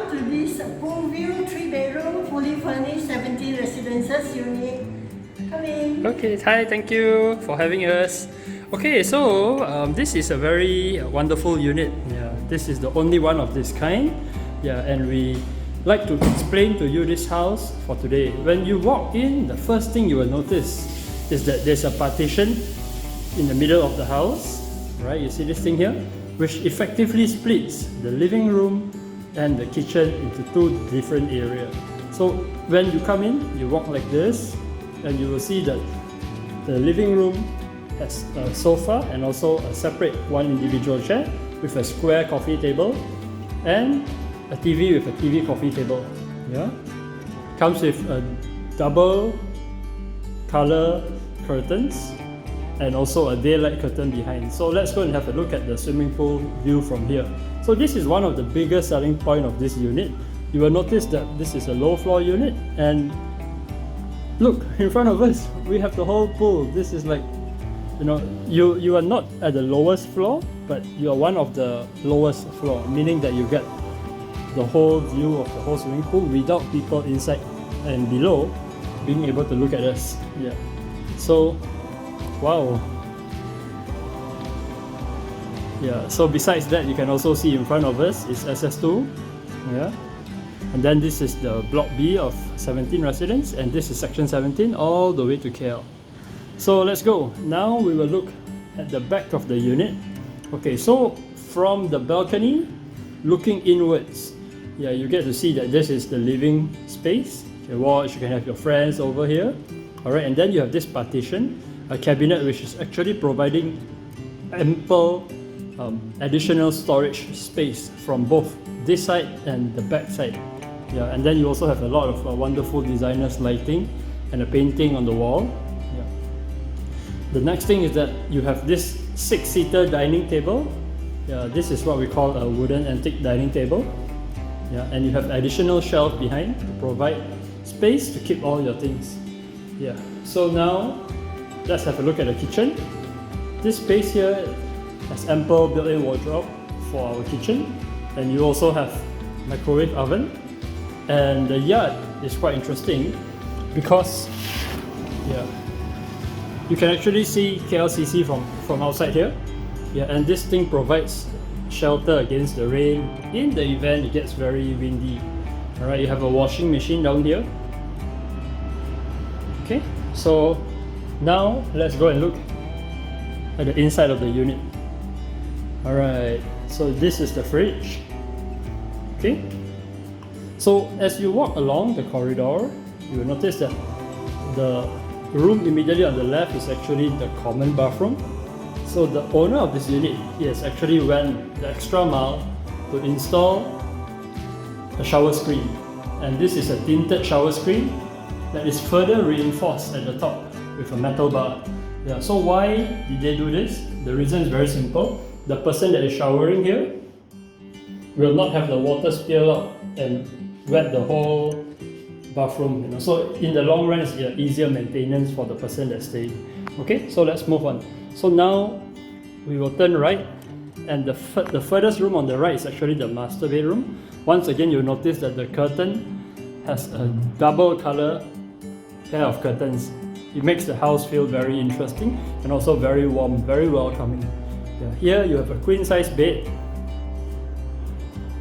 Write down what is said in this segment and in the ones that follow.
welcome to this pool view 3-bedroom fully furnished 70 residences unit. Come in. Okay, hi, thank you for having us. Okay, so this is a very wonderful unit. Yeah, this is the only one of this kind. Yeah, and we like to explain to you this house for today. When you walk in, the first thing you will notice is that there's a partition in the middle of the house, right? You see this thing here, which effectively splits the living room and the kitchen into two different areas. So when you come in, you walk like this, and you will see that the living room has a sofa and also a separate one individual chair with a square coffee table and a TV with a TV coffee table. Yeah, comes with a double color curtains and also a daylight curtain behind. So let's go and have a look at the swimming pool view from here. So this is one of the biggest selling point of this unit. You will notice that this is a low floor unit, and look in front of us, we have the whole pool. This is like, you know, you are not at the lowest floor, but you are one of the lowest floor, meaning that you get the whole view of the whole swimming pool without people inside and below being able to look at us. Yeah. So wow. Yeah, so besides that, you can also see in front of us is SS2. Yeah. And then this is the block B of 17 residents, and this is section 17 all the way to KL. So let's go. Now we will look at the back of the unit. Okay, so from the balcony, looking inwards, yeah, you get to see that this is the living space. You can watch, you can have your friends over here. Alright, and then you have this partition, a cabinet which is actually providing ample additional storage space from both this side and the back side. Yeah, and then you also have a lot of wonderful designers lighting and a painting on the wall. Yeah. The next thing is that you have this 6-seater dining table. Yeah, this is what we call a wooden antique dining table. Yeah, and you have additional shelf behind to provide space to keep all your things. Yeah, so now let's have a look at the kitchen. This space here has ample built-in wardrobe for our kitchen, and you also have microwave oven. And the yard is quite interesting because, yeah, you can actually see KLCC from outside here. Yeah, and this thing provides shelter against the rain in the event it gets very windy. Alright, you have a washing machine down here. Okay, so now let's go and look at the inside of the unit. Alright, so this is the fridge. Okay, so as you walk along the corridor, you will notice that the room immediately on the left is actually the common bathroom. So the owner of this unit has actually went the extra mile to install a shower screen, and this is a tinted shower screen that is further reinforced at the top with a metal bar. Yeah, so why did they do this? The reason is very simple. The person that is showering here will not have the water spill out and wet the whole bathroom. You know? So in the long run, it's easier maintenance for the person that's staying. Okay, so let's move on. So now we will turn right, and the furthest room on the right is actually the master bedroom. Once again, you'll notice that the curtain has a double color pair of curtains. It makes the house feel very interesting and also very warm, very welcoming. Yeah. Here you have a queen size bed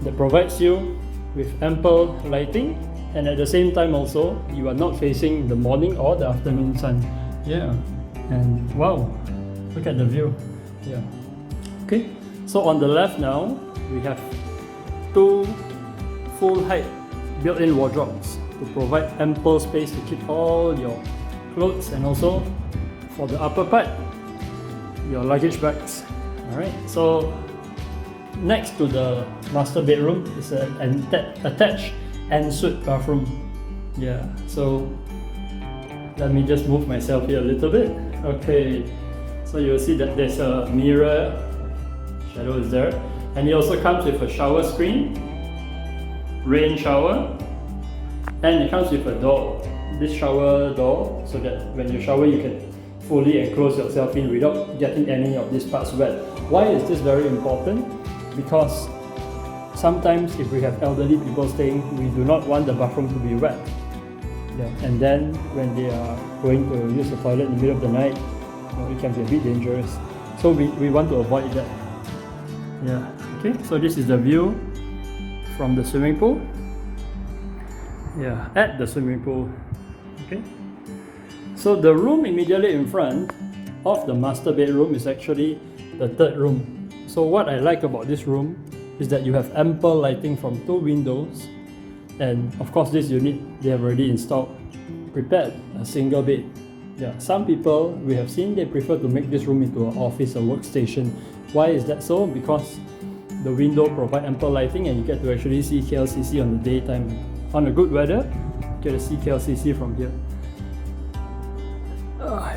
that provides you with ample lighting, and at the same time also you are not facing the morning or the afternoon sun. Yeah, and wow, look at the view. Yeah. Okay, so on the left now we have two full height built-in wardrobes to provide ample space to keep all your clothes, and also for the upper part, your luggage bags. Alright, so next to the master bedroom is an attached ensuite bathroom. Yeah, so let me just move myself here a little bit. Okay, so you'll see that there's a mirror, shadow is there, and it also comes with a shower screen, rain shower, and it comes with a door, this shower door, so that when you shower you can fully enclose yourself in without getting any of these parts wet. Why is this very important? Because sometimes if we have elderly people staying, we do not want the bathroom to be wet. Yeah, and then when they are going to use the toilet in the middle of the night, it can be a bit dangerous. So we want to avoid that. Yeah, okay, so this is the view from the swimming pool. Yeah, at the swimming pool. Okay, so the room immediately in front of the master bedroom is actually the third room. So what I like about this room is that you have ample lighting from 2 windows, and of course this unit they have already prepared a single bed. Yeah, some people we have seen they prefer to make this room into an office or workstation. Why is that so? Because the window provide ample lighting and you get to actually see KLCC on the daytime. On a good weather, you get to see KLCC from here.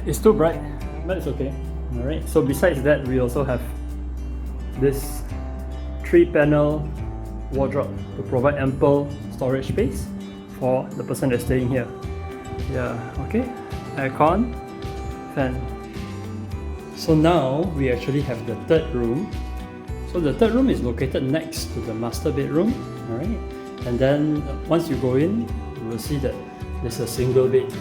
It's too bright, but it's okay. Alright, so besides that, we also have this 3-panel wardrobe to provide ample storage space for the person that's staying here. Yeah, okay. Aircon, fan. So now we actually have the third room. So the third room is located next to the master bedroom. Alright. And then once you go in, you will see that there's a single bed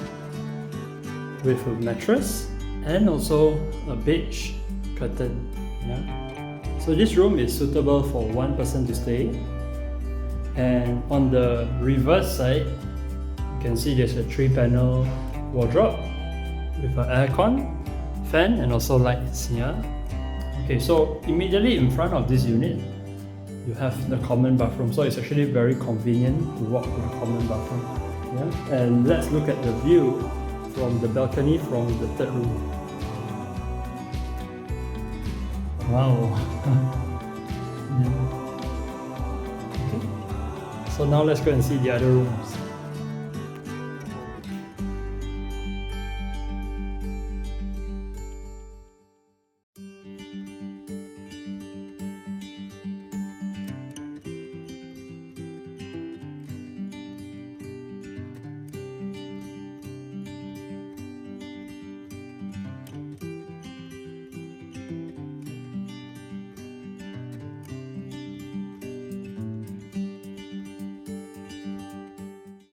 with a mattress and also a beige curtain. Yeah. So this room is suitable for one person to stay. And on the reverse side, you can see there's a 3-panel wardrobe with an aircon, fan, and also lights. Yeah. Okay, so immediately in front of this unit, you have the common bathroom. So it's actually very convenient to walk to the common bathroom. Yeah. And let's look at the view from the balcony from the third room. Wow. Yeah. Okay. So now let's go and see the other rooms.